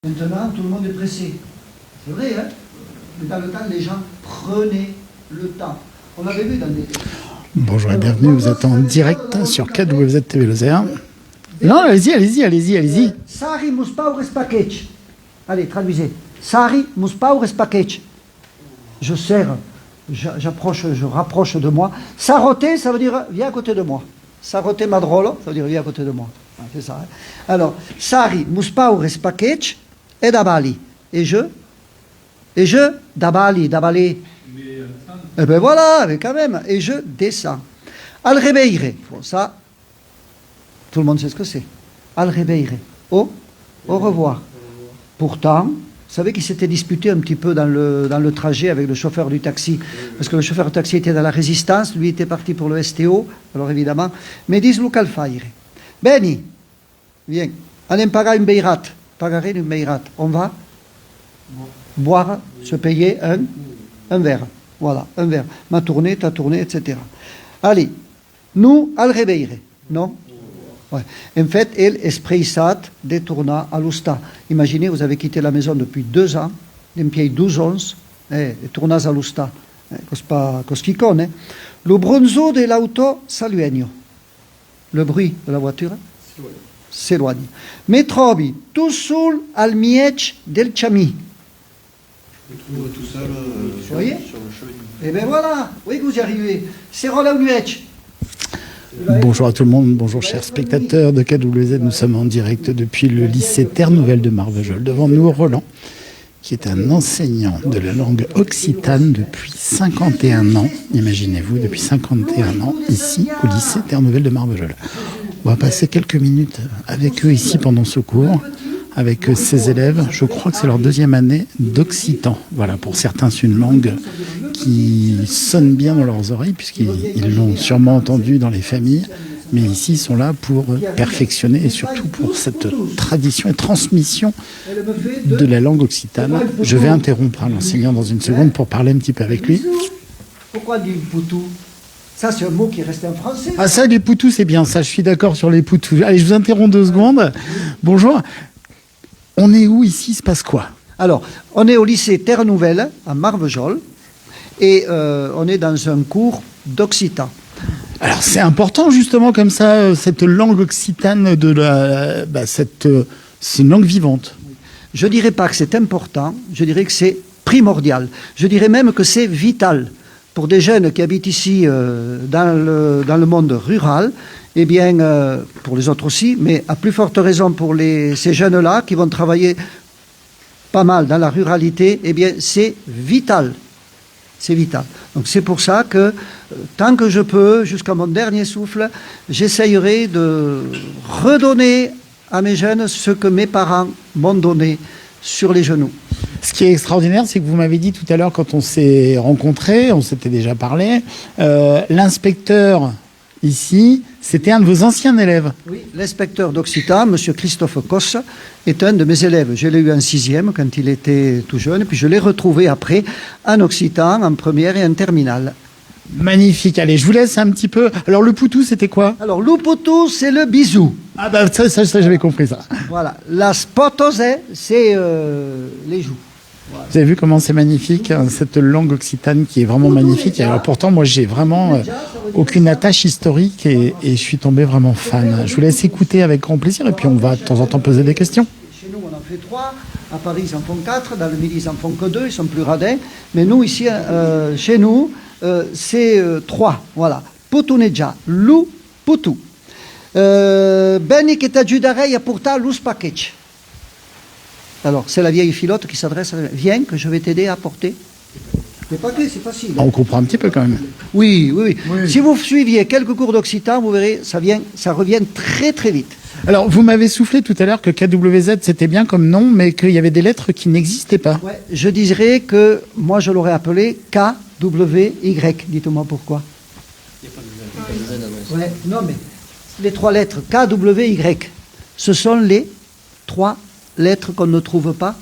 Maintenant, tout le monde est pressé. C'est vrai, hein? Mais dans le temps, les gens prenaient le temps. On l'avait vu dans des... Bonjour et bienvenue, vous êtes en direct sur KWZ TV Lozère. Non, allez-y. Sari muspaures package. Allez, traduisez. Sari muspaures package. Je serre, j'approche, je rapproche de moi. Saroter, ça veut dire viens à côté de moi. Saroter madrolo, ça veut dire viens à côté de moi. Ah, c'est ça. Hein? Alors, Sari muspaures package et dabali. Et je, dabali. Eh ben voilà, mais quand même. Et je descends. Al rebeire. Bon, ça, tout le monde sait ce que c'est. Al rebeire. Au revoir. Pourtant, vous savez qu'il s'était disputé un petit peu dans le trajet avec le chauffeur du taxi. Parce que le chauffeur du taxi était dans la résistance, lui était parti pour le STO, alors évidemment. Mais dis Luca Alfaire. Beni, viens. Allez pagar une beirat. Pagaré une beirat. On va boire, se payer un verre. Voilà, un verre. Ma tournée, ta tournée, etc. Allez, nous, al rebeire. Non? Ouais. En fait, elle espreissat détourna à l'usta. Imaginez, vous avez quitté la maison depuis 2 ans, d'un pied 12 ons, et tournas à l'usta. Cosficone. Le bronzo de l'auto saluegno. Le bruit de la voiture s'éloigne. Me trovi tout seul al miec del chami. Je trouve tout seul Vous voyez sur le chevalier. Et bien voilà, oui que vous y arrivez. C'est Roland Nuech. Bonjour à tout le monde, bonjour chers spectateurs de KWZ. Nous sommes en direct depuis le lycée Terre Nouvelle de Marvejols. Devant nous, Roland, qui est un enseignant de la langue occitane depuis 51 ans. Imaginez-vous, depuis 51 ans, ici au lycée Terre Nouvelle de Marvejols. On va passer quelques minutes avec eux ici pendant ce cours, avec ces élèves. Je crois que c'est leur 2e année d'occitan. Voilà, pour certains, c'est une langue qui sonne bien dans leurs oreilles, puisqu'ils l'ont sûrement entendu dans les familles. Mais ici, ils sont là pour perfectionner et surtout pour cette tradition et transmission de la langue occitane. Je vais interrompre l'enseignant dans une seconde pour parler un petit peu avec lui. Pourquoi dit poutou? Ça, c'est un mot qui est resté en français. Ah ça, les poutous, c'est bien. Ça, je suis d'accord sur les poutous. Allez, je vous interromps 2 secondes. Bonjour. On est où ici? Il se passe quoi? Alors, on est au lycée Terre Nouvelle, à Marvejols, et on est dans un cours d'occitan. Alors, c'est important, justement, comme ça, cette langue occitane, c'est une langue vivante. Je ne dirais pas que c'est important, je dirais que c'est primordial. Je dirais même que c'est vital. Pour des jeunes qui habitent ici, dans le monde rural, eh bien, pour les autres aussi, mais à plus forte raison pour ces jeunes-là qui vont travailler pas mal dans la ruralité, eh bien, c'est vital. C'est vital. Donc c'est pour ça que, tant que je peux, jusqu'à mon dernier souffle, j'essayerai de redonner à mes jeunes ce que mes parents m'ont donné sur les genoux. Ce qui est extraordinaire, c'est que vous m'avez dit tout à l'heure, quand on s'est rencontrés, on s'était déjà parlé, l'inspecteur ici, c'était un de vos anciens élèves. Oui, l'inspecteur d'Occitan, M. Christophe Cosse, est un de mes élèves. Je l'ai eu en 6e quand il était tout jeune, puis je l'ai retrouvé après en Occitan, en première et en terminale. Magnifique. Allez, je vous laisse un petit peu. Alors, le poutou, c'était quoi? Alors, le poutou, c'est le bisou. Ah bah ça j'avais compris ça. Voilà. La spotose, c'est les joues. Voilà. Vous avez vu comment c'est magnifique, cette langue occitane qui est vraiment magnifique. Et alors pourtant, moi, j'ai vraiment aucune attache historique et je suis tombé vraiment fan. Je vous laisse écouter avec grand plaisir et puis on va de temps en temps poser des questions. Chez nous, on en fait 3. À Paris, ils en font 4. Dans le Midi, ils en font que 2. Ils sont plus radins. Mais nous, ici, chez nous, c'est 3. Voilà. Putuneggia, lu, putu. Beni che t'aggiuderei a portare l'us package. Alors, c'est la vieille filote qui s'adresse à... Viens, que je vais t'aider à porter. Les paquets, c'est facile. On comprend un petit peu quand même. Oui. Si vous suiviez quelques cours d'occitan, vous verrez, ça revient très très vite. Alors, vous m'avez soufflé tout à l'heure que KWZ, c'était bien comme nom, mais qu'il y avait des lettres qui n'existaient pas. Ouais, je dirais que moi, je l'aurais appelé KWY. Dites-moi pourquoi. Il n'y a pas de Z. Ouais, non, mais les 3 lettres KWY, ce sont les 3 lettres qu'on ne trouve pas.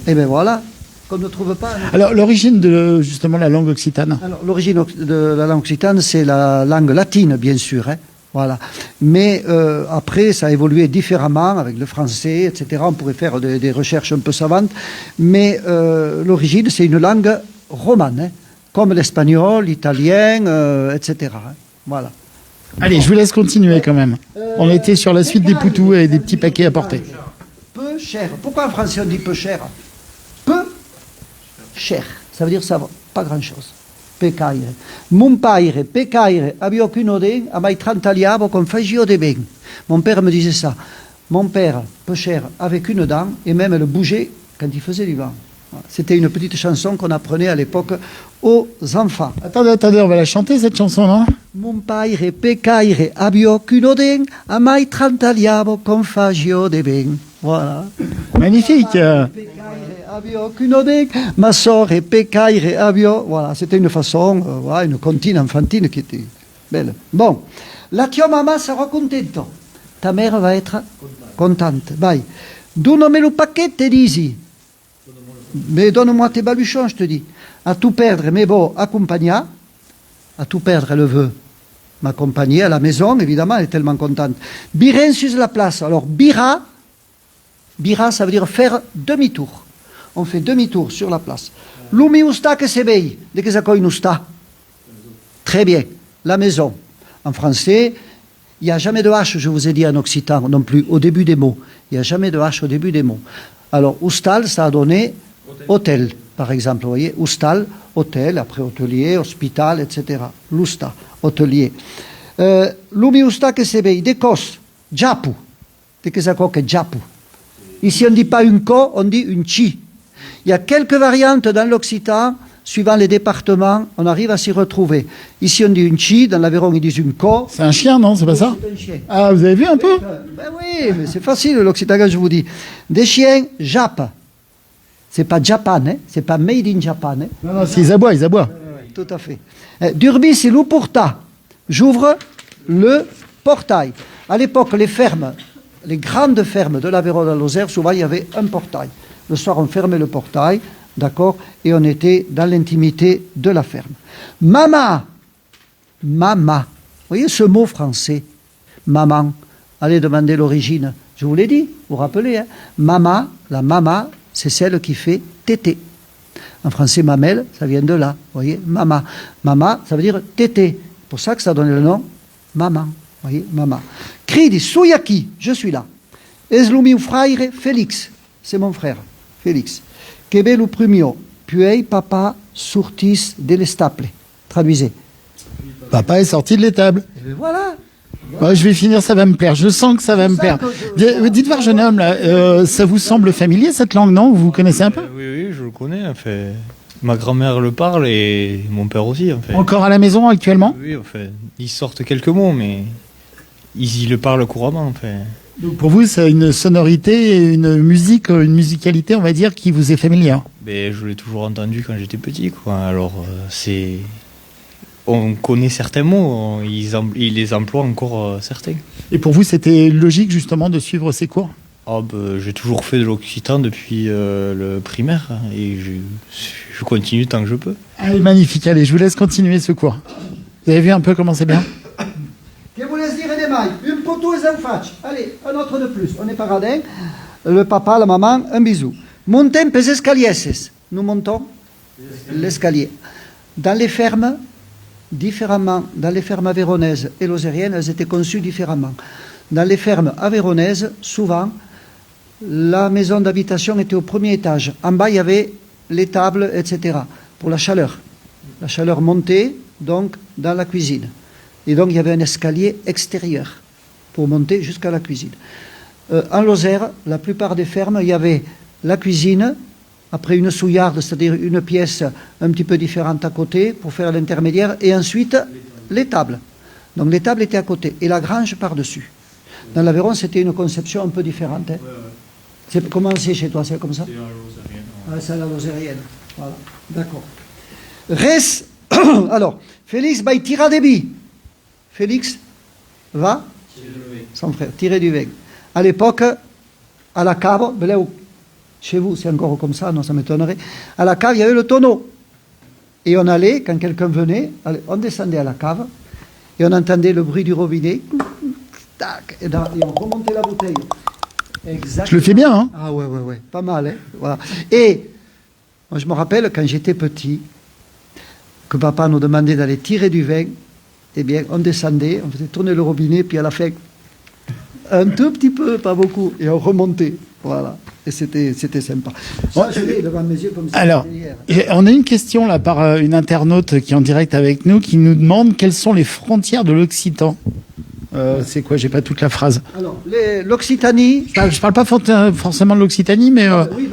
Eh bien voilà, qu'on ne trouve pas. Alors, l'origine de justement la langue occitane? Alors, l'origine de la langue occitane, c'est la langue latine, bien sûr. Hein. Voilà. Mais après, ça a évolué différemment avec le français, etc. On pourrait faire des recherches un peu savantes. Mais l'origine, c'est une langue romane, hein, comme l'espagnol, l'italien, etc. Hein. Voilà. Allez, je vous laisse continuer quand même. On était sur la suite des poutous et des petits paquets à porter. Peu cher. Pourquoi en français on dit peu cher? Peu cher. Ça veut dire ça va pas grand-chose. Pecaire. Mon père, pecaire, aveva aucun den, a mai 30 liabo con fagio de ben. Mon père me disait ça. Mon père, peu cher, avec une dent, et même le bougeait quand il faisait du vent. C'était une petite chanson qu'on apprenait à l'époque aux enfants. Attendez, on va la chanter cette chanson, non? Mon père, pecaire, aveva aucun den, a mai 30 liabo con fagio de ben. Voilà. Magnifique. Ma sœur est pecaire avio. Voilà, c'était une façon, voilà, une comptine enfantine qui était belle. Bon, la tia maman sera contente. Ta mère va être contente. Bye. Donne-moi le paquet, te dis. Mais donne-moi tes baluchons, je te dis. À tout perdre, mais bon, accompagna. À tout perdre, elle veut m'accompagner à la maison, évidemment, elle est tellement contente. Birin sur la place. Alors, bira, ça veut dire faire demi-tour. On fait demi-tour sur la place. Lumi usta que c'est bei, de que ça cogne usta. Très bien, la maison. En français, il n'y a jamais de H, je vous ai dit en occitan non plus, au début des mots. Il n'y a jamais de H au début des mots. Alors, ustal, ça a donné hôtel, par exemple. Vous voyez, ustal, hôtel, après hôtelier, hospital, etc. Lusta, hôtelier. Lumi usta que c'est bei, de cos, japu. De que ça cogne japu. Ici, on ne dit pas une co, on dit une chi. Il y a quelques variantes dans l'occitan, suivant les départements, on arrive à s'y retrouver. Ici, on dit une chi, dans l'Aveyron, ils disent une co. C'est un chien, non? C'est pas ça? C'est un chien. Ah, vous avez vu un peu? Ben oui, mais c'est facile l'occitan, je vous dis. Des chiens, Jap. C'est pas Japan, hein? C'est pas made in Japan. Hein? Non, ils aboient, ils aboient. Tout à fait. D'urbi, c'est l'uporta. J'ouvre le portail. À l'époque, les fermes, les grandes fermes de l'Aveyron dans Lozère, souvent il y avait un portail. Le soir, on fermait le portail, d'accord, et on était dans l'intimité de la ferme. Mama, mama. Vous voyez ce mot français, maman. Allez demander l'origine. Je vous l'ai dit, vous vous rappelez, hein? Mama, la mama, c'est celle qui fait tété. En français, mamelle, ça vient de là. Vous voyez, mama. Mama, ça veut dire tété. C'est pour ça que ça donne le nom maman. Vous voyez, mama. Cridi, souyaki, je suis là. Eslumi frère Félix, c'est mon frère. Félix. Quebelu primio, puis papa sortis de l'estaple. Traduisez. Papa est sorti de l'étable. Et voilà. Ouais, je vais finir, ça va me plaire. Je sens que ça va me plaire. Dites voir, jeune homme, là, ça vous semble familier cette langue, non? Vous connaissez un peu? Oui, je le connais. En fait. Ma grand-mère le parle et mon père aussi. En fait. Encore à la maison actuellement? Oui, en fait. Ils sortent quelques mots, mais ils le parlent couramment. En fait. Donc pour vous, c'est une sonorité, une musique, une musicalité, on va dire, qui vous est familière. Mais je l'ai toujours entendu quand j'étais petit, quoi. Alors, c'est... On connaît certains mots, ils les emploient encore certains. Et pour vous, c'était logique justement de suivre ces cours? J'ai toujours fait de l'occitan depuis le primaire et je continue tant que je peux. Allez, magnifique, allez, je vous laisse continuer ce cours. Vous avez vu un peu comment c'est bien? Que vous laisse dire des mailles, une poteau et un fatch. Allez, un autre de plus. On est paradin. Le papa, la maman, un bisou. Montez les escaliers. Nous montons l'escalier. Dans les fermes, différemment, dans les fermes aveyronnaises et lozériennes, elles étaient conçues différemment. Dans les fermes aveyronnaises, souvent, la maison d'habitation était au premier étage. En bas, il y avait l'étable, etc. pour la chaleur. La chaleur montait, donc, dans la cuisine. Et donc, il y avait un escalier extérieur pour monter jusqu'à la cuisine. En Lozère, la plupart des fermes, il y avait la cuisine, après une souillarde, c'est-à-dire une pièce un petit peu différente à côté pour faire l'intermédiaire, et ensuite l'étable. Donc l'étable était à côté, et la grange par-dessus. Dans l'Aveyron, c'était une conception un peu différente. Hein. Ouais. Comment c'est chez toi? C'est comme ça? C'est la lozérienne. Ah, c'est la lozérienne. Voilà, d'accord. Res, alors, Félix va tirer des billes. Félix va, son frère, tirer du vin. À l'époque, à la cave, chez vous c'est encore comme ça, non, ça m'étonnerait. À la cave, il y avait le tonneau. Et on allait, quand quelqu'un venait, on descendait à la cave, et on entendait le bruit du robinet. tac, et on remontait la bouteille. Exactement. Je le fais bien, hein. Ah ouais, pas mal, hein. Voilà. Et moi, je me rappelle quand j'étais petit, que papa nous demandait d'aller tirer du vin, eh bien, on descendait, on faisait tourner le robinet, puis à la fin, un tout petit peu, pas beaucoup, et on remontait. Voilà. Et c'était sympa. Ça, je l'ai devant mes yeux comme ça. Alors, on a une question là par une internaute qui est en direct avec nous, qui nous demande quelles sont les frontières de l'Occitan. C'est quoi? J'ai pas toute la phrase. Alors, l'Occitanie. Je parle pas forcément de l'Occitanie, mais Oui,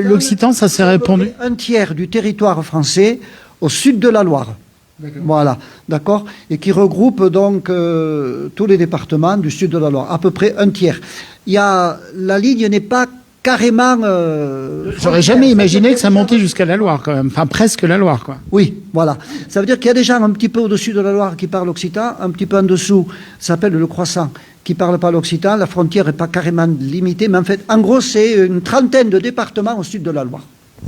l'Occitan, ça s'est répandu. Un tiers du territoire français au sud de la Loire. Voilà, d'accord. Et qui regroupe donc tous les départements du sud de la Loire, à peu près un tiers. La ligne n'est pas carrément. J'aurais jamais imaginé que ça montait jusqu'à la Loire, quand même. Enfin, presque la Loire, quoi. Oui, voilà. Ça veut dire qu'il y a des gens un petit peu au-dessus de la Loire qui parlent occitan, un petit peu en dessous, ça s'appelle le Croissant, qui ne parlent pas l'occitan. La frontière n'est pas carrément limitée, mais en fait, en gros, c'est une trentaine de départements au sud de la Loire.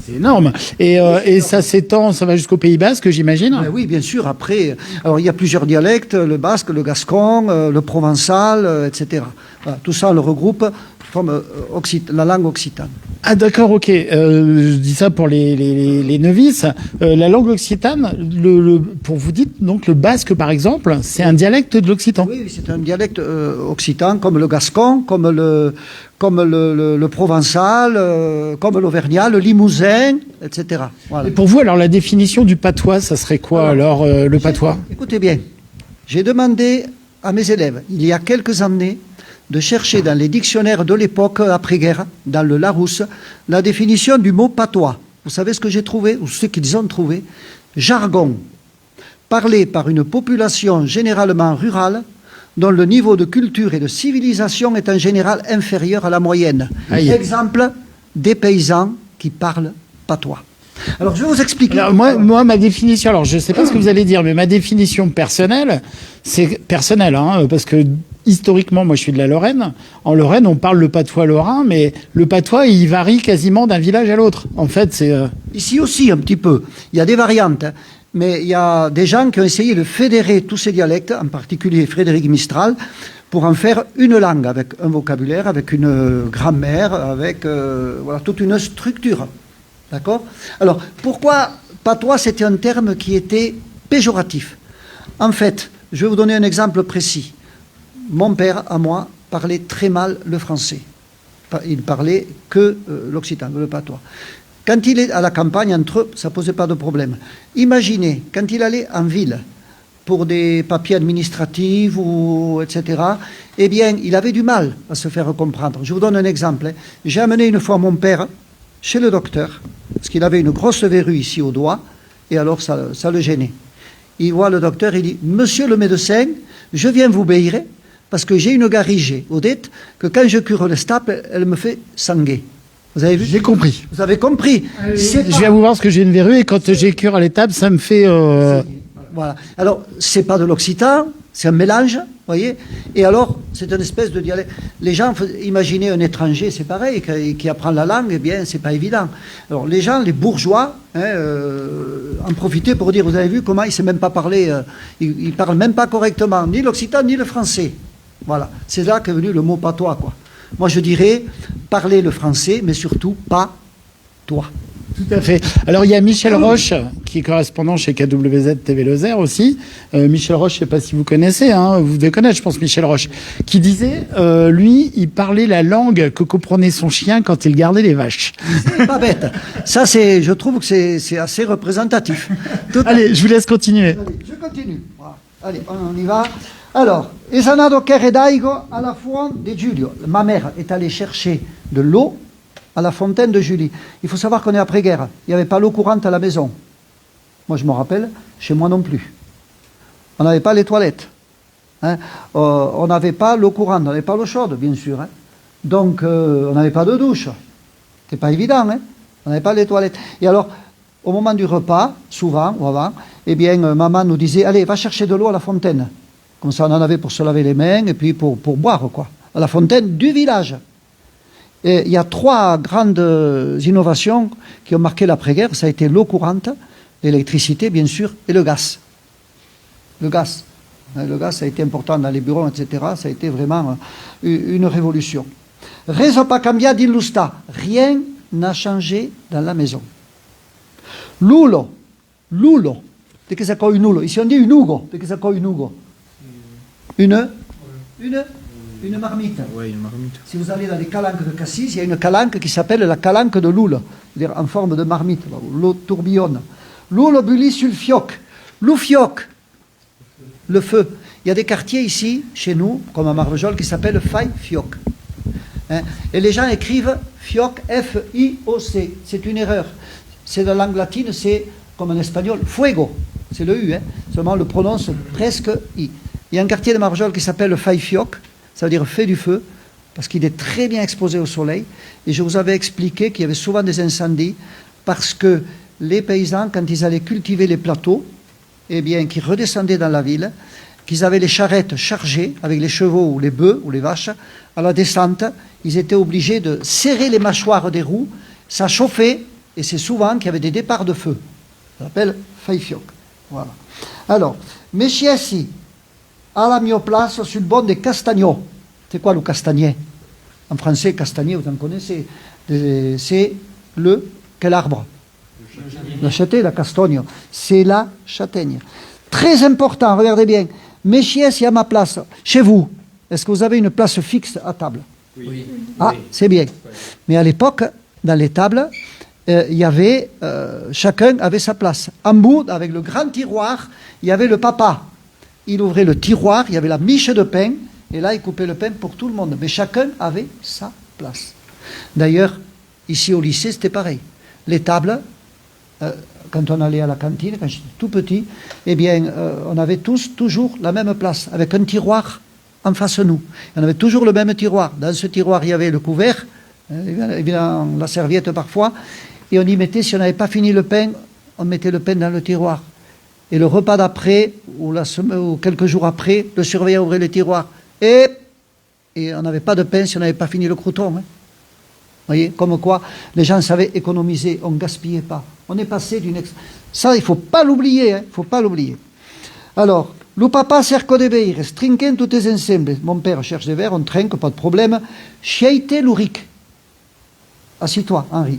C'est énorme. Et ça s'étend, ça va jusqu'au Pays Basque, j'imagine. Mais oui, bien sûr. Après, alors il y a plusieurs dialectes, le basque, le gascon, le provençal, etc. Voilà, tout ça, on le regroupe comme la langue occitane. Ah d'accord, ok. Je dis ça pour les novices. La langue occitane, pour vous dites, donc le basque par exemple, c'est un dialecte de l'occitan. Oui, c'est un dialecte occitan, comme le gascon, comme le provençal, comme l'auvergnat, le limousin, etc. Voilà. Et pour vous, alors la définition du patois, ça serait quoi alors le patois? Écoutez bien, j'ai demandé à mes élèves, il y a quelques années, de chercher dans les dictionnaires de l'époque après-guerre, dans le Larousse, la définition du mot patois. Vous savez ce que j'ai trouvé, ou ce qu'ils ont trouvé? Jargon, parlé par une population généralement rurale, dont le niveau de culture et de civilisation est en général inférieur à la moyenne. Aïe. Exemple, des paysans qui parlent patois. Alors, je vais vous expliquer. Alors, moi, ma définition, alors je ne sais pas ce que vous allez dire, mais ma définition personnelle, c'est personnel, hein, parce que historiquement, moi je suis de la Lorraine. En Lorraine, on parle le patois lorrain, mais le patois, il varie quasiment d'un village à l'autre. En fait, c'est... Ici aussi, un petit peu. Il y a des variantes, hein. Mais il y a des gens qui ont essayé de fédérer tous ces dialectes, en particulier Frédéric Mistral, pour en faire une langue, avec un vocabulaire, avec une grammaire, avec voilà, toute une structure. D'accord? Alors, pourquoi patois, c'était un terme qui était péjoratif? En fait, je vais vous donner un exemple précis. Mon père, à moi, parlait très mal le français. Il parlait que l'occitan, le patois. Quand il est à la campagne, entre eux, ça ne posait pas de problème. Imaginez, quand il allait en ville, pour des papiers administratifs, etc., eh bien, il avait du mal à se faire comprendre. Je vous donne un exemple. J'ai amené une fois mon père chez le docteur, parce qu'il avait une grosse verrue ici au doigt, et alors ça le gênait. Il voit le docteur, il dit « Monsieur le médecin, je viens vous béire, parce que j'ai une garrigée au dette, que quand je cure le stap, elle me fait sanguer. » Vous avez vu? J'ai compris. Vous avez compris. Je viens vous voir parce que j'ai une verrue et quand j'ai cure à l'étape, ça me fait... Voilà. Alors, c'est pas de l'occitan, c'est un mélange, vous voyez. Et alors, c'est une espèce de dialecte. Les gens, imaginez un étranger, c'est pareil, qui apprend la langue, eh bien, c'est pas évident. Alors, les gens, les bourgeois, en profitaient pour dire, vous avez vu comment il sait même pas parler, il parle même pas correctement, ni l'occitan, ni le français. Voilà. C'est là qu'est venu le mot patois, quoi. Moi, je dirais, parler le français, mais surtout pas toi. Tout à fait. Alors, il y a Michel Roche, qui est correspondant chez KWZ TV Lozère aussi. Michel Roche, je ne sais pas si vous connaissez, hein, vous devez connaître, je pense, Michel Roche, qui disait, lui, il parlait la langue que comprenait son chien quand il gardait les vaches. C'est pas bête. Ça, je trouve que c'est assez représentatif. Allez, je vous laisse continuer. Allez, je continue. Voilà. Allez, on y va. Alors, esanado daigo à la fonte de Giulio. Ma mère est allée chercher de l'eau à la fontaine de Julie. Il faut savoir qu'on est après-guerre. Il n'y avait pas l'eau courante à la maison. Moi, je me rappelle, chez moi non plus. On n'avait pas les toilettes. Hein. On n'avait pas l'eau courante, on n'avait pas l'eau chaude, bien sûr. Hein. Donc, on n'avait pas de douche. C'était pas évident. Hein. On n'avait pas les toilettes. Et alors, au moment du repas, souvent, ou avant, eh bien, maman nous disait, allez, va chercher de l'eau à la fontaine. Comme ça, on en avait pour se laver les mains et puis pour boire, quoi. À la fontaine du village. Et il y a 3 grandes innovations qui ont marqué l'après-guerre. Ça a été l'eau courante, l'électricité, bien sûr, et le gaz. Le gaz. Le gaz, ça a été important dans les bureaux, etc. Ça a été vraiment une révolution. Reso pas cambia di lusta. Rien n'a changé dans la maison. Lulo. De que ça colle une ulo? Ici on dit une ugo. De que ça colle une ugo? Une marmite. Ouais, une marmite. Si vous allez dans les calanques de Cassis, il y a une calanque qui s'appelle la calanque de Loul, c'est-à-dire en forme de marmite, l'eau tourbillonne. Loul bulli sul fioc. Lou fioc, le feu. Il y a des quartiers ici, chez nous, comme à Marvejols, qui s'appellent Fai Fioc. Hein? Et les gens écrivent Fioc, F-I-O-C. C'est une erreur. C'est de la langue latine, c'est comme en espagnol, fuego. C'est le U, hein? Seulement on le prononce presque I. Il y a un quartier de Marvejols qui s'appelle Fai Fioc, ça veut dire fait du feu, parce qu'il est très bien exposé au soleil. Et je vous avais expliqué qu'il y avait souvent des incendies, parce que les paysans, quand ils allaient cultiver les plateaux, eh bien, qui redescendaient dans la ville, qu'ils avaient les charrettes chargées avec les chevaux ou les bœufs ou les vaches, à la descente, ils étaient obligés de serrer les mâchoires des roues, ça chauffait, et c'est souvent qu'il y avait des départs de feu. Ça s'appelle faifioc. Voilà. Alors, Meschiesi, à la mio place sur le bon des castagnos. C'est quoi le castagnet? En français, castagnet, vous en connaissez. C'est quel arbre? La châtaigne, la castagne. C'est la châtaigne. Très important, regardez bien. Meschiesi à ma place. Chez vous, est-ce que vous avez une place fixe à table? Oui. Ah, c'est bien. Mais à l'époque, dans les tables, il y avait, chacun avait sa place. En bout, avec le grand tiroir, il y avait le papa. Il ouvrait le tiroir, il y avait la miche de pain, et là, il coupait le pain pour tout le monde. Mais chacun avait sa place. D'ailleurs, ici au lycée, c'était pareil. Les tables, quand on allait à la cantine, quand j'étais tout petit, eh bien, on avait tous toujours la même place, avec un tiroir en face de nous. On avait toujours le même tiroir. Dans ce tiroir, il y avait le couvert, évidemment la serviette parfois, et on y mettait, si on n'avait pas fini le pain, on mettait le pain dans le tiroir. Et le repas d'après, ou quelques jours après, le surveillant ouvrait le tiroir. Et on n'avait pas de pain si on n'avait pas fini le crouton. Hein. Vous voyez, comme quoi les gens savaient économiser, on ne gaspillait pas. On est passé d'une... Ça, il ne faut pas l'oublier, hein, il ne faut pas l'oublier. Alors, le papa cerco de beire, trinquen toutes ensemble. Mon père cherche des verres, on trinque, pas de problème. Cheite l'uric. Assis-toi, Henri.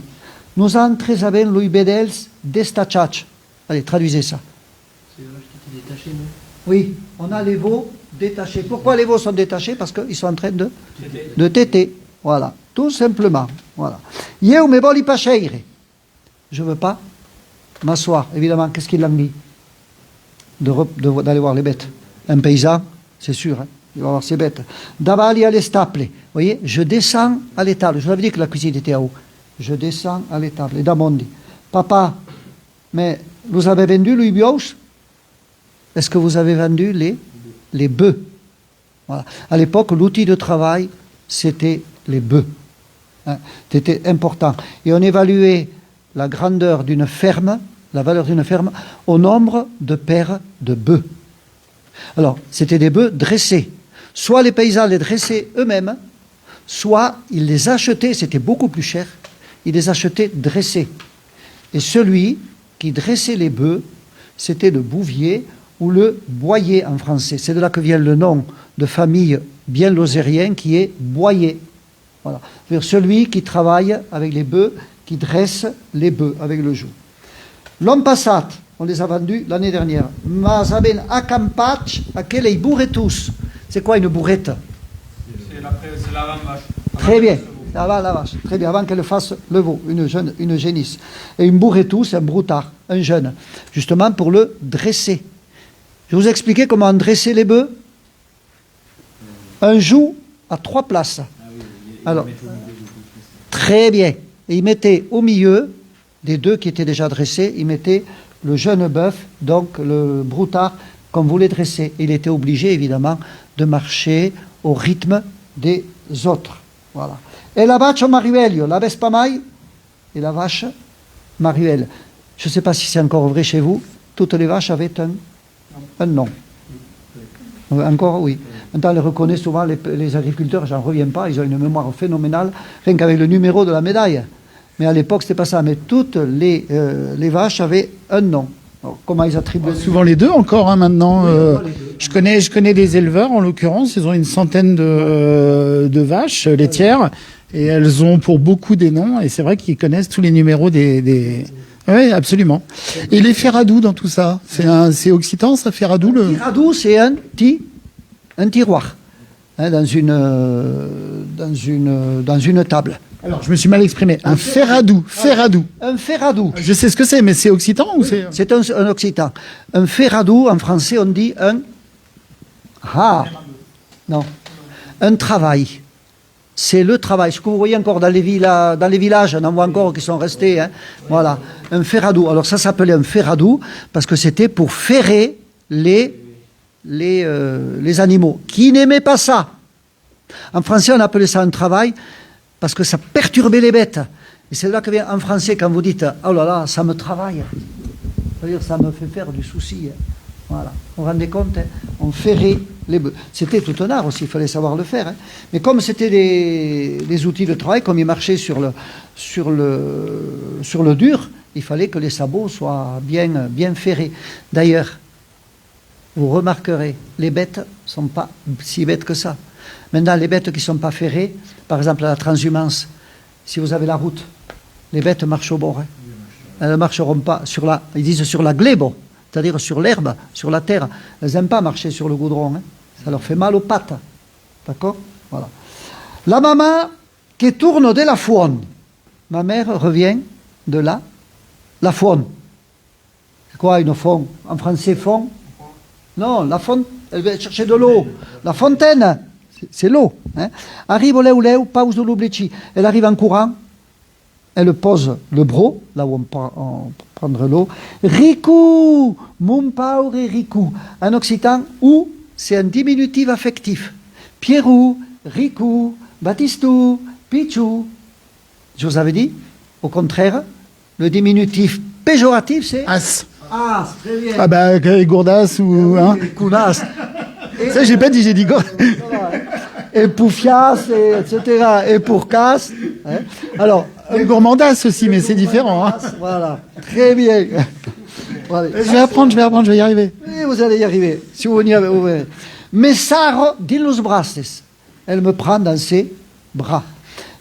Nous entres avem lui bedels destachach. Allez, traduisez ça. C'est les vaches qui étaient détachées, non? Oui, on a les veaux détachés. Pourquoi les veaux sont détachés? Parce qu'ils sont en train de téter. Voilà, tout simplement. Voilà. Eu me voli pacheire. Je ne veux pas m'asseoir. Évidemment, qu'est-ce qu'il a mis d'aller voir les bêtes? Un paysan, c'est sûr, hein, il va voir ses bêtes. Davali à l'estaple. Vous voyez, je descends à l'étable. Je vous avais dit que la cuisine était à haut. Je descends à l'étable. Et Damon dit, papa, mais vous avez vendu les bios? Est-ce que vous avez vendu les bœufs? Voilà. À l'époque, l'outil de travail, c'était les bœufs. Hein. C'était important. Et on évaluait la grandeur d'une ferme, la valeur d'une ferme, au nombre de paires de bœufs. Alors, c'était des bœufs dressés. Soit les paysans les dressaient eux-mêmes, soit ils les achetaient, c'était beaucoup plus cher, ils les achetaient dressés. Et celui qui dressait les bœufs, c'était le bouvier ou le boyer en français. C'est de là que vient le nom de famille bien lozérien qui est boyer. Voilà. C'est-à-dire celui qui travaille avec les bœufs, qui dresse les bœufs avec le joug. L'homme passat, on les a vendus l'année dernière. Mas aben acampach aquelei burretus. C'est quoi une bourrette? C'est l'avant-vache. Très bien. Avant la vache. Très bien. Avant qu'elle fasse le veau, une génisse. Et une bourretus, c'est un broutard, un jeune. Justement pour le dresser. Je vais vous expliquer comment dresser les bœufs. Un joug à 3 places. Alors, très bien. Et il mettait au milieu des 2 qui étaient déjà dressés, il mettait le jeune bœuf, donc le broutard, comme vous les dressez. Il était obligé, évidemment, de marcher au rythme des autres. Voilà. Et la vache Mariuelio, la Vespamaille et la vache Mariuel. Je ne sais pas si c'est encore vrai chez vous, toutes les vaches avaient un nom. Encore, oui. Maintenant, on les reconnaît souvent, les agriculteurs, j'en reviens pas, ils ont une mémoire phénoménale, rien qu'avec le numéro de la médaille. Mais à l'époque, c'était pas ça. Mais toutes les vaches avaient un nom. Alors, comment ils attribuent Souvent les deux encore, hein, maintenant. les deux. Je connais des éleveurs, en l'occurrence, ils ont une centaine de vaches laitières, et elles ont pour beaucoup des noms, et c'est vrai qu'ils connaissent tous les numéros des... Oui, absolument. Et les ferradous dans tout ça, c'est occitan, ça, ferradou Un ferradou, c'est un tiroir, hein, dans une table. Alors, je me suis mal exprimé. Un ferradou. Un ferradou. Je sais ce que c'est, mais c'est occitan ou c'est... C'est un occitan. Un ferradou, en français, on dit un... Ah non. Un travail. C'est le travail. Ce que vous voyez encore dans les villages, on en voit encore qui sont restés. Hein. Voilà. Un ferradou. Alors ça s'appelait un ferradou parce que c'était pour ferrer les animaux qui n'aimaient pas ça. En français, on appelait ça un travail parce que ça perturbait les bêtes. Et c'est là que vient en français quand vous dites « Oh là là, ça me travaille ». C'est-à-dire ça me fait faire du souci. Voilà. Vous vous rendez compte, hein, on ferrait les bœufs. C'était tout un art aussi, il fallait savoir le faire. Hein. Mais comme c'était des outils de travail, comme ils marchaient sur le dur, il fallait que les sabots soient bien ferrés. D'ailleurs, vous remarquerez, les bêtes ne sont pas si bêtes que ça. Maintenant, les bêtes qui ne sont pas ferrées, par exemple à la transhumance, si vous avez la route, les bêtes marchent au bord. Hein. Elles ne marcheront pas ils disent sur la glebo, c'est-à-dire sur l'herbe, sur la terre. Elles n'aiment pas marcher sur le goudron. Hein. Ça leur fait mal aux pattes. D'accord? Voilà. La maman qui tourne de la faune. Ma mère revient de la faune. C'est quoi une faune? En français, faune? Non, la faune, elle va chercher de l'eau. La fontaine, c'est l'eau. Hein. Arrive au leu, pause de l'oblici. Elle arrive en courant. Elle pose le bro, là où on prendrait l'eau. Riku, mon pauvre Riku. En occitan, ou c'est un diminutif affectif. Pierrou, Riku, Baptistou, Pichou. Je vous avais dit, au contraire, le diminutif péjoratif, c'est... As. As, très bien. Ah bah, gourdas ou... Hein. Kounas. Ça, j'ai pas dit, j'ai dit gourdas. Et poufias, etc. Et pour casse. Hein. Alors... Et gourmandas aussi, mais c'est différent. Hein. Voilà, très bien. Voilà. Je vais apprendre, je vais y arriver. Oui, vous allez y arriver. Si vous n'y avez... Messaro din los braces. Elle me prend dans ses bras.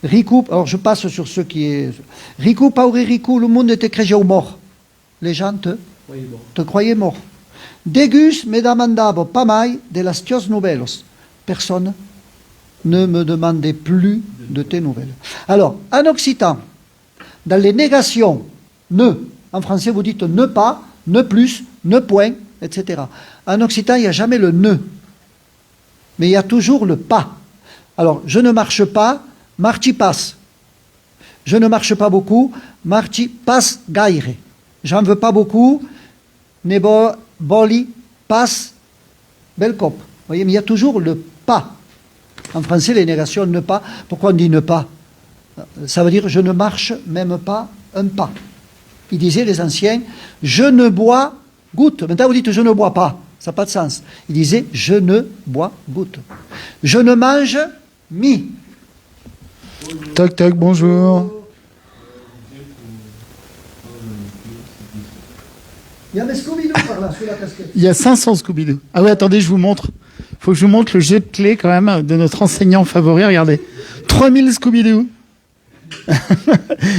Riku, alors je passe sur ce qui est... Riku, paure Riku, le monde était créé mort. Les gens te croyaient mort. Degus me demandavo pas mai de las tios novelos. Personne ne me demandait plus de tes nouvelles. Alors, en occitan, dans les négations, ne, en français vous dites ne pas, ne plus, ne point, etc. En occitan, il n'y a jamais le ne, mais il y a toujours le pas. Alors, je ne marche pas, marchi passe. Je ne marche pas beaucoup, marchi passe gaire. J'en veux pas beaucoup, nebo boli passe bel cop. Vous voyez, mais il y a toujours le pas. En français, les négations ne pas. Pourquoi on dit ne pas? Ça veut dire je ne marche même pas un pas. Ils disaient, les anciens, je ne bois goutte. Maintenant, vous dites je ne bois pas. Ça n'a pas de sens. Ils disaient je ne bois goutte. Je ne mange mi. Toc toc, bonjour. Il y a des Scooby-Doo par là, sous la casquette. Il y a 500 Scooby-Doo. Ah ouais, attendez, je vous montre. Faut que je vous montre le jeu de clés quand même de notre enseignant favori. Regardez, 3000 Scooby-Doo.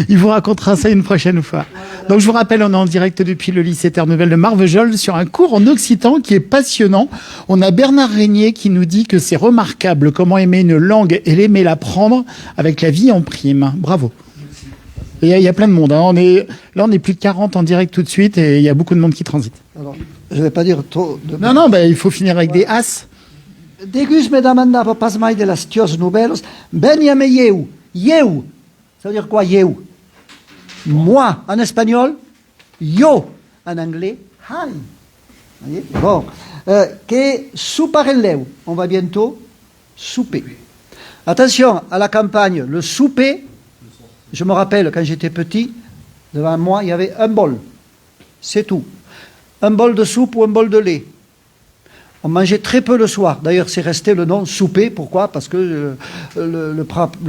Il vous racontera ça une prochaine fois. Donc je vous rappelle, on est en direct depuis le lycée Terre Nouvelle de Marvejols sur un cours en occitan qui est passionnant. On a Bernard Régnier qui nous dit que c'est remarquable comment aimer une langue et l'aimer l'apprendre avec la vie en prime. Bravo. Et il y a plein de monde. Hein. On est plus de 40 en direct tout de suite et il y a beaucoup de monde qui transite. Alors, je ne vais pas dire trop de... Non, il faut finir avec des as. Degus me demandava pas mai de las tios novelos. Beniame yeu. Yeu. Ça veut dire quoi, yeu? Moi, en espagnol. Yo, en anglais. Hi. Voyez? Bon. Que souparelleu. On va bientôt souper. Attention, à la campagne, le souper, je me rappelle, quand j'étais petit, devant moi, il y avait un bol. C'est tout. Un bol de soupe ou un bol de lait. On mangeait très peu le soir. D'ailleurs, c'est resté le nom souper. Pourquoi? Parce que le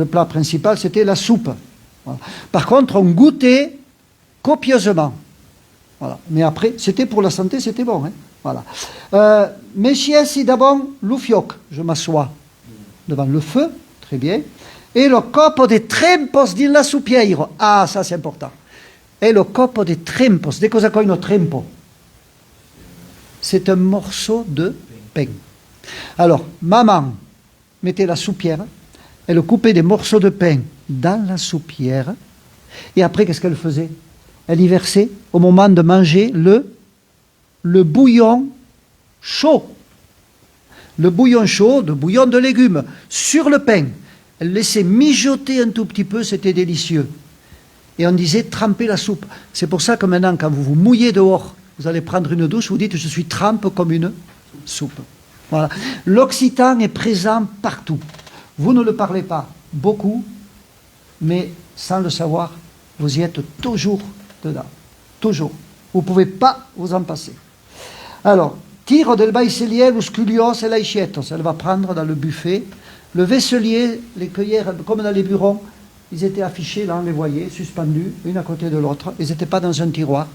plat principal, c'était la soupe. Voilà. Par contre, on goûtait copieusement. Voilà. Mais après, c'était pour la santé, c'était bon. Hein. Voilà. Mesciesi d'abord l'ufioc. Je m'assois devant le feu, très bien. Et le copo de trempos di la soupière. Ah, ça c'est important. Et le copo de trempos. De cosa coino trempo? C'est un morceau de pain. Alors, maman mettait la soupière, elle coupait des morceaux de pain dans la soupière, et après, qu'est-ce qu'elle faisait? Elle y versait, au moment de manger, le bouillon chaud. Le bouillon chaud, le bouillon de légumes, sur le pain. Elle laissait mijoter un tout petit peu, c'était délicieux. Et on disait tremper la soupe. C'est pour ça que maintenant, quand vous vous mouillez dehors, vous allez prendre une douche, vous dites, je suis trempe comme une soupe. Voilà. L'occitan est présent partout. Vous ne le parlez pas beaucoup, mais sans le savoir, vous y êtes toujours dedans. Toujours. Vous ne pouvez pas vous en passer. Alors, tiro del baiselier, los culios et laïchetos. Elle va prendre dans le buffet. Le vaisselier, les cueillères, comme dans les bureaux, ils étaient affichés, là on les voyait, suspendus, une à côté de l'autre. Ils n'étaient pas dans un tiroir.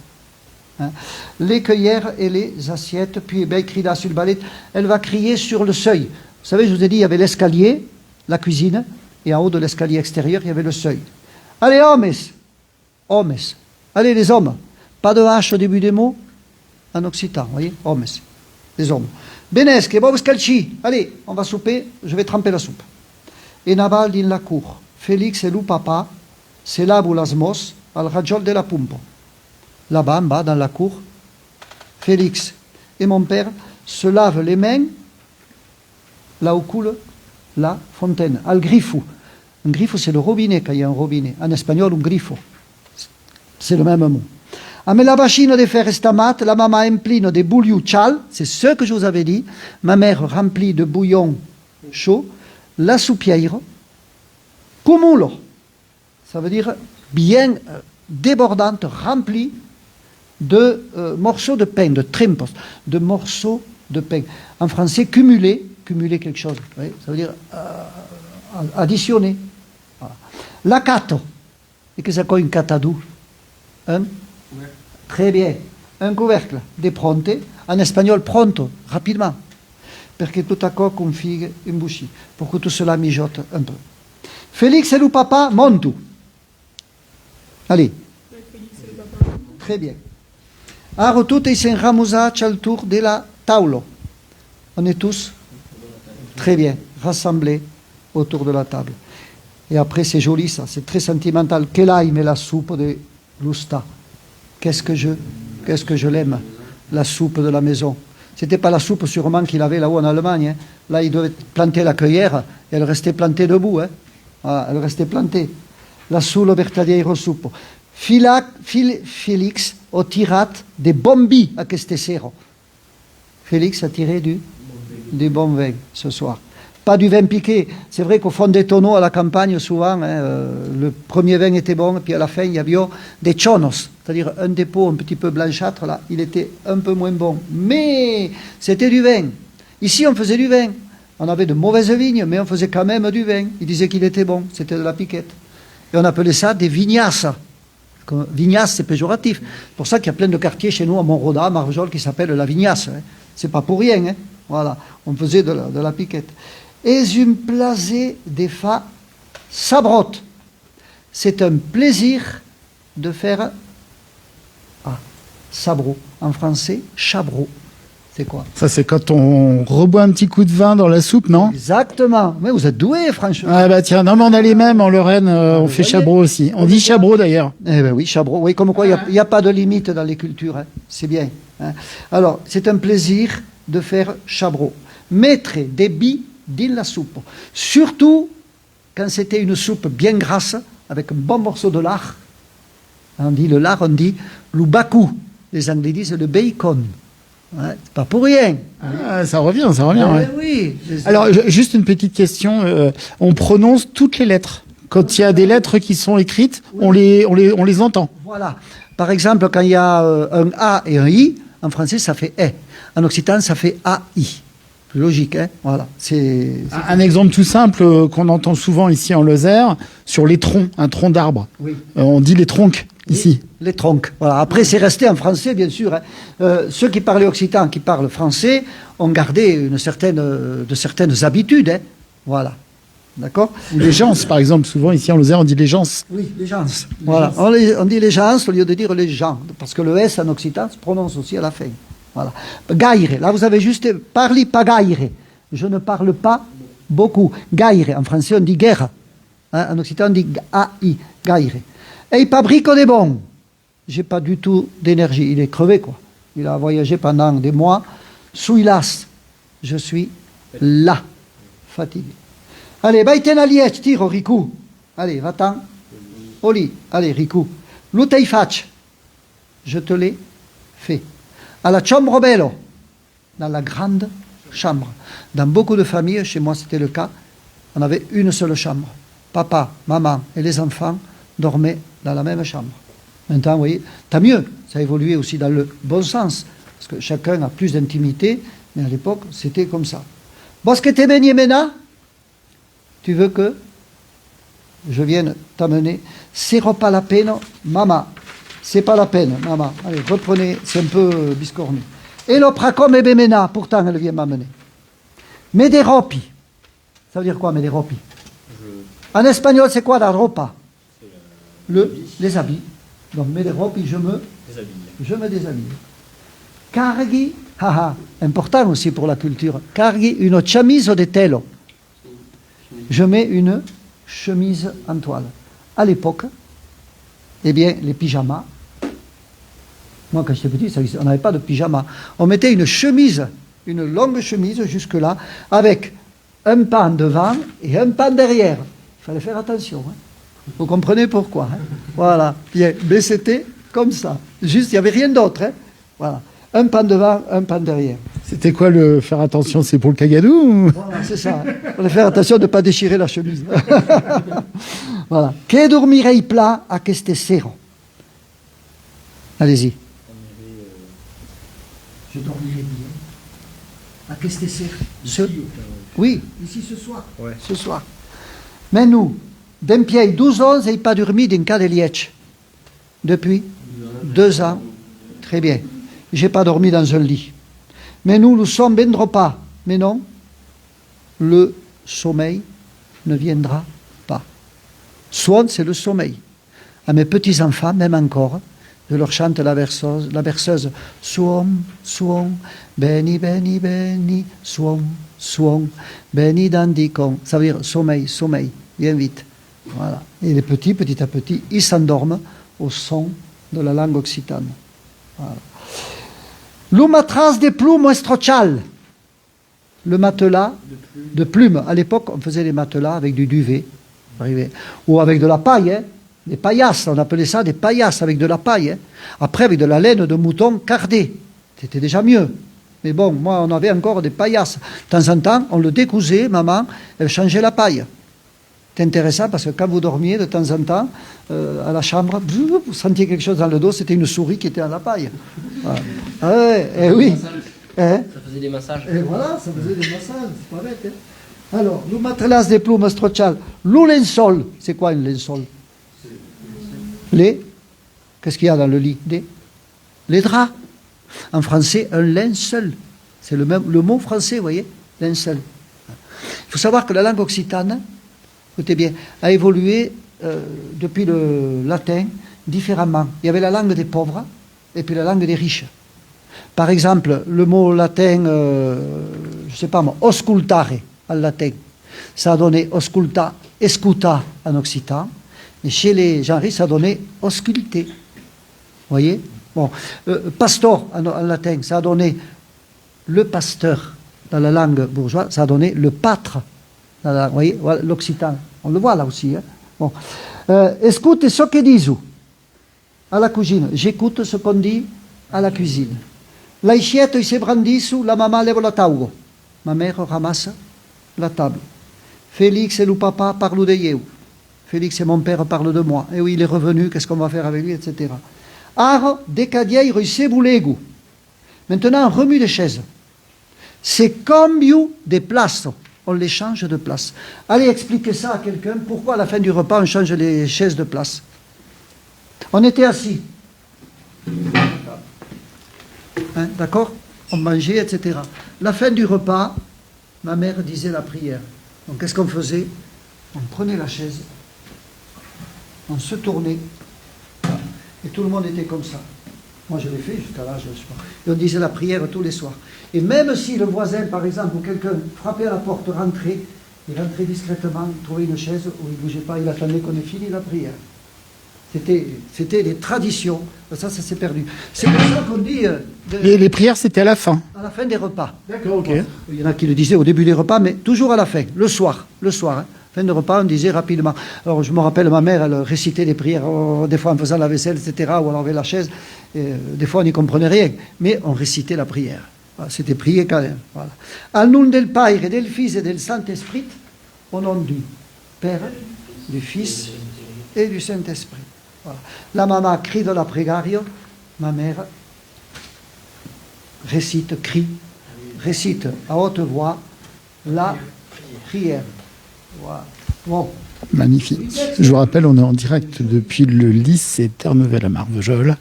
Hein. Les cueillères et les assiettes, puis ben, crida sur le balai, elle va crier sur le seuil. Vous savez, je vous ai dit, il y avait l'escalier, la cuisine, et en haut de l'escalier extérieur, il y avait le seuil. Allez, hommes! Hommes. Allez, les hommes. Pas de H au début des mots, en occitan, vous voyez? Hommes. Les hommes. Benesque, bon scalci. Allez, on va souper, je vais tremper la soupe. Et Nabal dit la cour. Félix et Lou papa, c'est là où l'asmos, al rajol de la pumpo. Là-bas, en bas, dans la cour, Félix et mon père se lavent les mains là où coule la fontaine, al grifo. Un grifo, c'est le robinet, quand il y a un robinet. En espagnol, un grifo. C'est le même mot. A me la bacino de fer estamat, la maman emplino de bouillon chal, c'est ce que je vous avais dit. Ma mère remplit de bouillon chaud, la soupière, cumulo. Ça veut dire bien débordante, remplie de morceaux de pain, de trempos, de morceaux de pain. En français, cumuler quelque chose. Oui, ça veut dire additionner. Voilà. La cato. Et que c'est quoi une catadou? Très bien. Un couvercle de pronte. En espagnol, pronto, rapidement. Perché tout à coup config une bouchie. Pour que tout cela mijote un peu. Félix et le papa montent. Allez. Très bien. Aro tutti si enramusati al tour de la taulo. On est tous très bien rassemblés autour de la table. Et après, c'est joli ça, c'est très sentimental. Qu'elle mais la soupe de l'usta. Qu'est-ce que je l'aime, la soupe de la maison. C'était pas la soupe sûrement qu'il avait là-haut en Allemagne. Hein. Là, il devait planter la cueillère et elle restait plantée debout. Hein. Voilà, elle restait plantée. La sulo vertadiero suppo. Félix a tiré des bombi à Questesero. Félix a tiré du bon vin ce soir. Pas du vin piqué. C'est vrai qu'au fond des tonneaux à la campagne, souvent, le premier vin était bon, et puis à la fin, il y avait des chonos, c'est-à-dire un dépôt un petit peu blanchâtre, là, il était un peu moins bon. Mais c'était du vin. Ici, on faisait du vin. On avait de mauvaises vignes, mais on faisait quand même du vin. Il disait qu'il était bon, c'était de la piquette. Et on appelait ça des vignasses. Vignasse, c'est péjoratif. C'est pour ça qu'il y a plein de quartiers chez nous, à Montroda, à Marvejols, qui s'appellent la vignasse. Hein. C'est pas pour rien. Hein. Voilà, on faisait de la piquette. Et une plasée des fa sabrotte. C'est un plaisir de faire sabro. En français, chabro. C'est quoi? Ça, c'est quand on reboit un petit coup de vin dans la soupe, non? Exactement. Mais vous êtes doués, franchement. Ah bah tiens, non mais on a les mêmes en Lorraine, on fait chabro aussi. On dit chabro d'ailleurs. Eh ben oui, chabro. Oui, comme quoi, il n'y a pas de limite dans les cultures. Hein. C'est bien. Hein. Alors, c'est un plaisir de faire chabro. Mettre des billes dans la soupe. Surtout quand c'était une soupe bien grasse, avec un bon morceau de lard. On dit le lard, on dit l'ubaku. Les Anglais disent le bacon. Ouais, c'est pas pour rien. Ah, ça revient. Ouais. Oui. Alors, juste une petite question. On prononce toutes les lettres. Quand il y a des lettres qui sont écrites, on les entend. Voilà. Par exemple, quand il y a un A et un I, en français, ça fait E. En occitan, ça fait AI. plus logique, hein. Voilà. Un exemple tout simple qu'on entend souvent ici en Lozère, sur les troncs, un tronc d'arbre. Oui. On dit les troncs ici. Les troncs. Voilà. Après, c'est resté en français, bien sûr, hein. Ceux qui parlaient occitan, qui parlent français, ont gardé de certaines habitudes, hein. Voilà. D'accord. Ou les gens, par exemple, souvent ici en Lozère, on dit les gens. Oui, les gens. Voilà. On dit les gens au lieu de dire les gens, parce que le S en occitan se prononce aussi à la fin. Voilà. Gaire. Là, vous avez juste parli pas gaire. Je ne parle pas beaucoup. Gaire. En français, on dit guerre. Hein, en occitan, on dit AI. Gaire. Et Pabrico des bons. J'ai pas du tout d'énergie. Il est crevé, quoi. Il a voyagé pendant des mois. Souilas. Je suis là. Fatigué. Allez, baiten aliet, tiro, Riku. Allez, va-t'en. Au lit. Allez, Riku. L'utei fac. Je te l'ai fait. À la chambre bello. Dans la grande chambre. Dans beaucoup de familles, chez moi c'était le cas, on avait une seule chambre. Papa, maman et les enfants dormaient dans la même chambre. Maintenant, vous voyez, tant mieux. Ça a évolué aussi dans le bon sens. Parce que chacun a plus d'intimité. Mais à l'époque, c'était comme ça. Bosque te beni mena. Tu veux que je vienne t'amener? C'est pas la peine, maman. C'est pas la peine, maman. Allez, reprenez, c'est un peu biscornu. Et l'opracom et bemena, pourtant elle vient m'amener. Mederopi. Ça veut dire quoi, mederopi? En espagnol, c'est quoi la ropa? Les habits. Donc, mederopi, je me déshabille. Carghi, haha, important aussi pour la culture. Carghi, une chamiso de telo. Je mets une chemise en toile. À l'époque, eh bien, les pyjamas, moi quand j'étais petit, on n'avait pas de pyjama. On mettait une chemise, une longue chemise jusque-là, avec un pan devant et un pan derrière. Il fallait faire attention. Hein. Vous comprenez pourquoi, hein. Voilà. Bien. Mais c'était comme ça. Juste, il n'y avait rien d'autre. Hein. Voilà. Un pan devant, un pan derrière. C'était quoi le faire attention? C'est pour le cagadou ou... Voilà, c'est ça. Il fallait faire attention de ne pas déchirer la chemise. Voilà. Que dormirei plat a queste sero. Allez-y. Je dormirai bien. A queste sero. Oui, ici ce soir. Ouais. Ce soir. Mais nous, d'un pied 12 ans, et pas dormi d'un cas de liège. Depuis 2 ans. Très bien. J'ai pas dormi dans un lit. Mais nous sommes ben pas. Mais non, le sommeil ne viendra pas. Suon, c'est le sommeil. À mes petits-enfants, même encore, je leur chante la berceuse. Suon, suon, beni, beni, beni, suon, suon, beni dandicon. Ça veut dire sommeil, sommeil, bien vite. Voilà. Et les petits, petit à petit, ils s'endorment au son de la langue occitane. Voilà. L'umatras de plumes estrochal. Le matelas de plumes. À l'époque, on faisait les matelas avec du duvet, ou avec de la paille, hein, des paillasses. On appelait ça des paillasses avec de la paille. Hein. Après, avec de la laine de mouton cardée. C'était déjà mieux. Mais bon, moi, on avait encore des paillasses. De temps en temps, on le décousait, maman, elle changeait la paille. C'est intéressant parce que quand vous dormiez, de temps en temps, à la chambre, vous sentiez quelque chose dans le dos, c'était une souris qui était à la paille. Voilà. Ah ouais, eh oui. Ça faisait des massages. Et voilà, ça faisait des massages, c'est pas bête. Hein. Alors, le matelas des plumes strochal, le linceul, c'est quoi un linceul? Qu'est-ce qu'il y a dans le lit? Les draps. En français, un linceul. C'est le mot français, vous voyez, linceul. Il faut savoir que la langue occitane, écoutez bien, a évolué depuis le latin différemment. Il y avait la langue des pauvres et puis la langue des riches. Par exemple, le mot latin, je ne sais pas moi, auscultare en latin, ça a donné ausculta, escuta en occitan, et chez les gens riches, ça a donné ausculté. Vous voyez? Bon, pastor en latin, ça a donné le pasteur dans la langue bourgeoise, ça a donné le pâtre. Vous voyez, voilà, l'occitan, on le voit là aussi. Hein. Bon. Écoute ce que disent à la cuisine. J'écoute ce qu'on dit à la cuisine. L'assiette se brandit, la maman lève la taulo. Ma mère ramasse la table. Félix et le papa parlent de Yéhou. Félix et mon père parlent de moi. Et oui, il est revenu, qu'est-ce qu'on va faire avec lui, etc. Ar, decadieiro, se boulegu. Maintenant, remue les chaises. C'est cambio de place. On les change de place. Allez expliquer ça à quelqu'un. Pourquoi à la fin du repas on change les chaises de place? On était assis. Hein, d'accord? On mangeait, etc. La fin du repas, ma mère disait la prière. Donc qu'est-ce qu'on faisait? On prenait la chaise, on se tournait, et tout le monde était comme ça. Moi je l'ai fait jusqu'à l'âge, je sais pas. Et on disait la prière tous les soirs. Et même si le voisin, par exemple, ou quelqu'un frappait à la porte, rentrait, il rentrait discrètement, il trouvait une chaise où il ne bougeait pas, il attendait qu'on ait fini la prière. C'était des traditions. Ça s'est perdu. C'est pour ça qu'on dit... Les prières, c'était à la fin. À la fin des repas. D'accord, ok. Il y en a qui le disaient au début des repas, mais toujours à la fin, le soir. Hein. Fin de repas, on disait rapidement. Alors, je me rappelle, ma mère, elle récitait des prières, des fois en faisant la vaisselle, etc., ou elle enlevait la chaise. Des fois, on n'y comprenait rien, mais on récitait la prière. Voilà, c'était prié quand même. Voilà. Al nom del Padre, del Fils et del Saint-Esprit, au nom du Père, du Fils et du Saint-Esprit. Voilà. La maman crie de la prégario, ma mère récite à haute voix la prière. Voilà. Bon. Magnifique. Je vous rappelle, on est en direct depuis le lycée Terre Nouvelle à Marvejols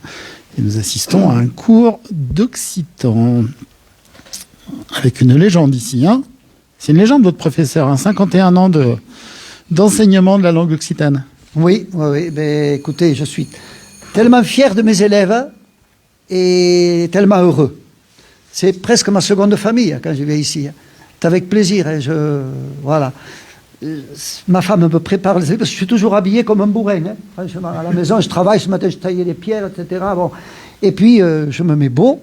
et nous assistons à un cours d'occitan avec une légende ici. Hein. C'est une légende, votre professeur, hein, 51 ans d'enseignement de la langue occitane. Oui. Ben, écoutez, je suis tellement fier de mes élèves et tellement heureux. C'est presque ma seconde famille quand je viens ici. C'est avec plaisir. Voilà. Ma femme me prépare parce que je suis toujours habillé comme un bourrin. Hein. Franchement, à la maison, je travaille. Ce matin, je taillais les pierres, etc. Bon. Et puis, je me mets beau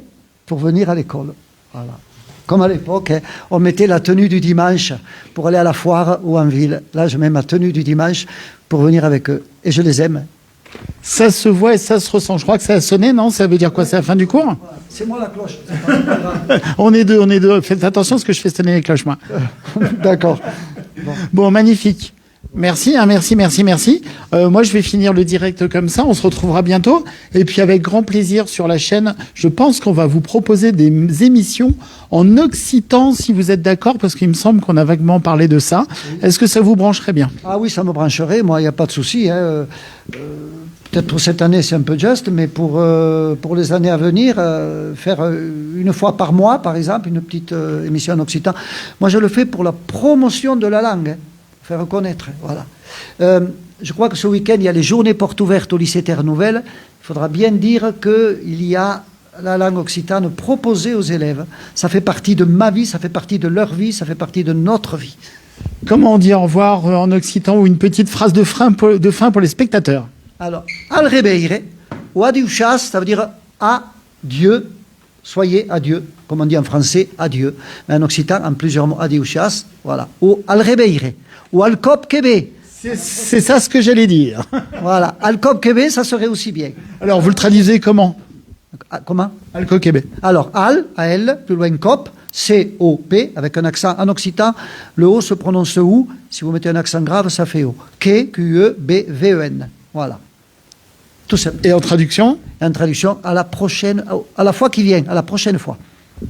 pour venir à l'école. Voilà. Comme à l'époque, hein, on mettait la tenue du dimanche pour aller à la foire ou en ville. Là, je mets ma tenue du dimanche pour venir avec eux. Et je les aime. Ça se voit et ça se ressent. Je crois que ça a sonné, non? Ça veut dire quoi? C'est la fin du cours? C'est moi la cloche. On est deux. Faites attention parce que je fais sonner les cloches, moi. D'accord. Bon, magnifique. Merci, hein, merci. Moi, je vais finir le direct comme ça. On se retrouvera bientôt. Et puis, avec grand plaisir sur la chaîne, je pense qu'on va vous proposer des émissions en occitan, si vous êtes d'accord, parce qu'il me semble qu'on a vaguement parlé de ça. Oui. Est-ce que ça vous brancherait bien? Ah oui, ça me brancherait. Moi, il n'y a pas de souci. Hein. Peut-être pour cette année, c'est un peu juste, mais pour les années à venir, faire une fois par mois, par exemple, une petite émission en occitan. Moi, je le fais pour la promotion de la langue. Hein. Faire connaître, voilà. Je crois que ce week-end, il y a les journées portes ouvertes au lycée Terre Nouvelle. Il faudra bien dire qu'il y a la langue occitane proposée aux élèves. Ça fait partie de ma vie, ça fait partie de leur vie, ça fait partie de notre vie. Comment on dit au revoir en occitan ou une petite phrase de fin pour les spectateurs? Alors, al rebeire, ou adiuchas, ça veut dire adieu, soyez adieu, comme on dit en français, adieu. Mais en occitan, en plusieurs mots, adiuchas, voilà. Ou al rebeire. Ou Alcop Québec. C'est ça ce que j'allais dire. Voilà. Alcop Québec, ça serait aussi bien. Alors, vous le traduisez comment? Comment? Alcop Québec. Alors, Al, A-L, plus loin Cop, C-O-P, avec un accent en occitan. Le O se prononce OU. Si vous mettez un accent grave, ça fait O. Q-E-B-V-E-N. Voilà. Tout simple. Et en traduction? En traduction, à la fois qui vient, à la prochaine fois.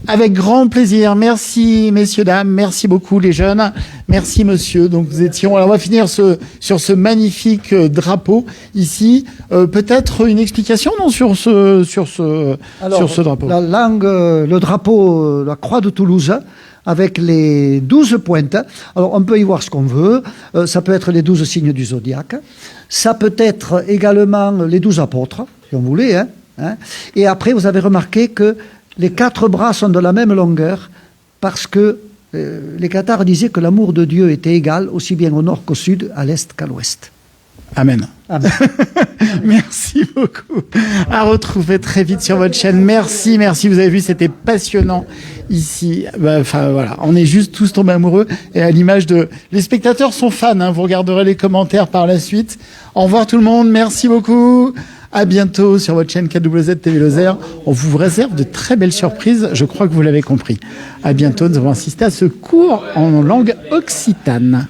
Avec grand plaisir. Merci, messieurs, dames. Merci beaucoup, les jeunes. Merci, monsieur. Donc, alors, on va finir sur ce magnifique drapeau ici. Peut-être une explication, non, sur ce drapeau? La langue, le drapeau, la croix de Toulouse, avec les 12 pointes. Alors, on peut y voir ce qu'on veut. Ça peut être les 12 signes du zodiaque. Ça peut être également les 12 apôtres, si on voulait. Hein. Et après, vous avez remarqué que les 4 bras sont de la même longueur parce que les cathares disaient que l'amour de Dieu était égal aussi bien au nord qu'au sud, à l'est qu'à l'ouest. Amen. Amen. Merci beaucoup. À retrouver très vite sur votre chaîne. Merci. Vous avez vu, c'était passionnant ici. Voilà, on est juste tous tombés amoureux. Et à l'image les spectateurs sont fans. Hein. Vous regarderez les commentaires par la suite. Au revoir tout le monde. Merci beaucoup. À bientôt sur votre chaîne KWZ TV Lozère. On vous réserve de très belles surprises. Je crois que vous l'avez compris. À bientôt. Nous avons assisté à ce cours en langue occitane.